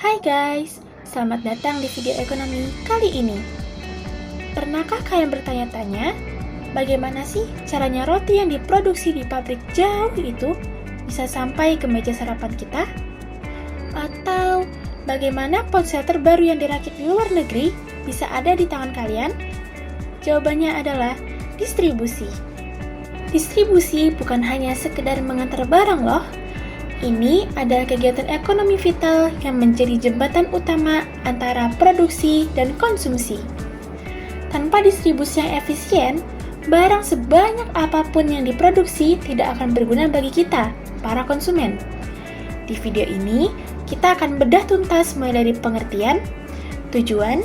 Hai guys, selamat datang di video ekonomi kali ini. Pernahkah kalian bertanya-tanya, bagaimana sih caranya roti yang diproduksi di pabrik jauh itu bisa sampai ke meja sarapan kita? Atau bagaimana ponsel terbaru yang dirakit di luar negeri bisa ada di tangan kalian? Jawabannya adalah distribusi. Distribusi bukan hanya sekedar mengantar barang loh. Ini adalah kegiatan ekonomi vital yang menjadi jembatan utama antara produksi dan konsumsi. Tanpa distribusi yang efisien, barang sebanyak apapun yang diproduksi tidak akan berguna bagi kita, para konsumen. Di video ini, kita akan bedah tuntas mulai dari pengertian, tujuan,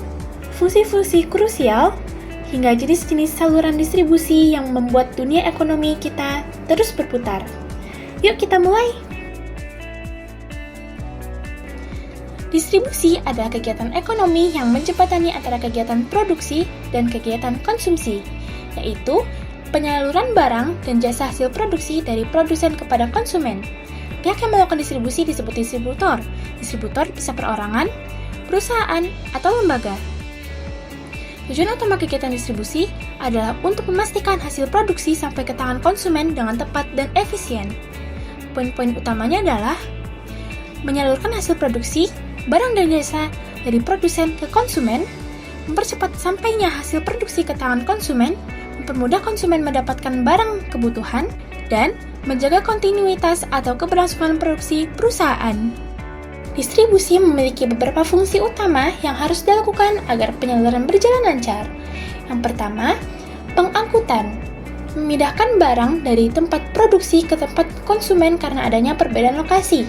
fungsi-fungsi krusial, hingga jenis-jenis saluran distribusi yang membuat dunia ekonomi kita terus berputar. Yuk kita mulai! Distribusi adalah kegiatan ekonomi yang menjembatani antara kegiatan produksi dan kegiatan konsumsi, yaitu penyaluran barang dan jasa hasil produksi dari produsen kepada konsumen. Pihak yang melakukan distribusi disebut distributor. Distributor bisa perorangan, perusahaan, atau lembaga. Tujuan utama kegiatan distribusi adalah untuk memastikan hasil produksi sampai ke tangan konsumen dengan tepat dan efisien. Poin-poin utamanya adalah menyalurkan hasil produksi, barang dan jasa dari produsen ke konsumen, mempercepat sampainya hasil produksi ke tangan konsumen, mempermudah konsumen mendapatkan barang kebutuhan, dan menjaga kontinuitas atau keberlangsungan produksi perusahaan. Distribusi memiliki beberapa fungsi utama yang harus dilakukan agar penyaluran berjalan lancar. Yang pertama, pengangkutan. Memindahkan barang dari tempat produksi ke tempat konsumen karena adanya perbedaan lokasi.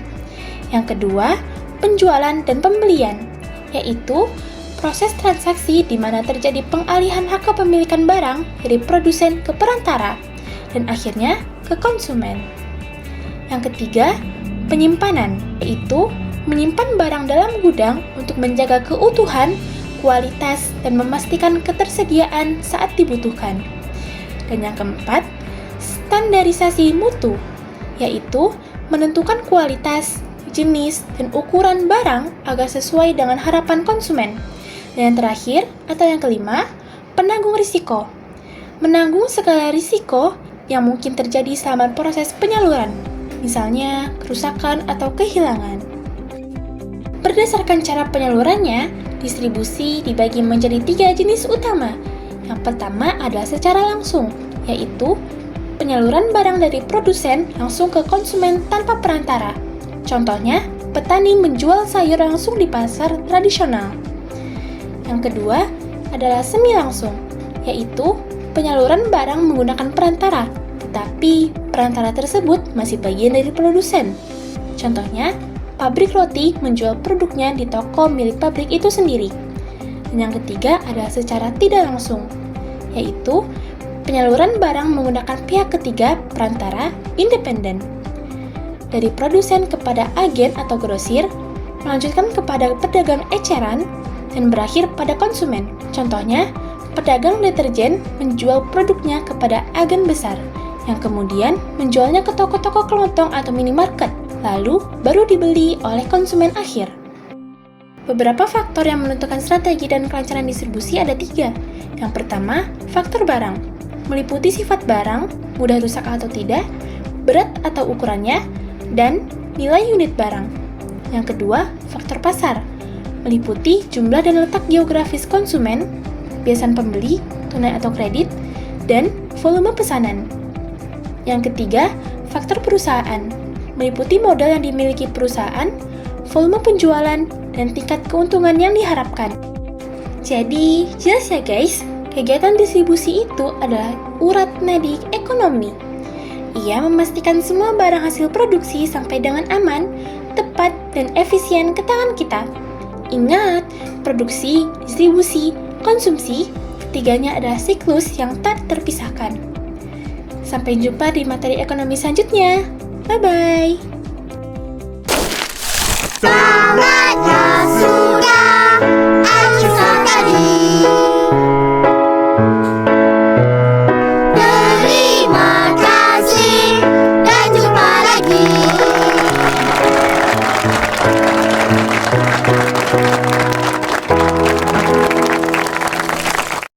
Yang kedua, penjualan dan pembelian, yaitu proses transaksi di mana terjadi pengalihan hak kepemilikan barang dari produsen ke perantara, dan akhirnya ke konsumen. Yang ketiga, penyimpanan, yaitu menyimpan barang dalam gudang untuk menjaga keutuhan, kualitas, dan memastikan ketersediaan saat dibutuhkan. Dan yang keempat, standarisasi mutu, yaitu menentukan kualitas, jenis, dan ukuran barang agar sesuai dengan harapan konsumen. Dan yang terakhir, atau yang kelima, penanggung risiko. Menanggung segala risiko yang mungkin terjadi selama proses penyaluran, misalnya kerusakan atau kehilangan. Berdasarkan cara penyalurannya, distribusi dibagi menjadi 3 jenis utama. Yang pertama adalah secara langsung, yaitu penyaluran barang dari produsen langsung ke konsumen tanpa perantara. Contohnya, petani menjual sayur langsung di pasar tradisional. Yang kedua adalah semi langsung, yaitu penyaluran barang menggunakan perantara, tetapi perantara tersebut masih bagian dari produsen. Contohnya, pabrik roti menjual produknya di toko milik pabrik itu sendiri. Dan yang ketiga adalah secara tidak langsung, yaitu penyaluran barang menggunakan pihak ketiga perantara independen. Dari produsen kepada agen atau grosir, melanjutkan kepada pedagang eceran, dan berakhir pada konsumen. Contohnya, pedagang deterjen menjual produknya kepada agen besar, yang kemudian menjualnya ke toko-toko kelontong atau minimarket, lalu baru dibeli oleh konsumen akhir. Beberapa faktor yang menentukan strategi dan kelancaran distribusi ada 3. Yang pertama, faktor barang, meliputi sifat barang, mudah rusak atau tidak, berat atau ukurannya, dan nilai unit barang. Yang kedua, faktor pasar, meliputi jumlah dan letak geografis konsumen, kebiasaan pembeli, tunai atau kredit, dan volume pesanan. Yang ketiga, faktor perusahaan, meliputi modal yang dimiliki perusahaan, volume penjualan, dan tingkat keuntungan yang diharapkan. Jadi, jelas ya guys, kegiatan distribusi itu adalah urat nadi ekonomi. Ia memastikan semua barang hasil produksi sampai dengan aman, tepat, dan efisien ke tangan kita. Ingat, produksi, distribusi, konsumsi, ketiganya adalah siklus yang tak terpisahkan. Sampai jumpa di materi ekonomi selanjutnya. Bye-bye! Selamat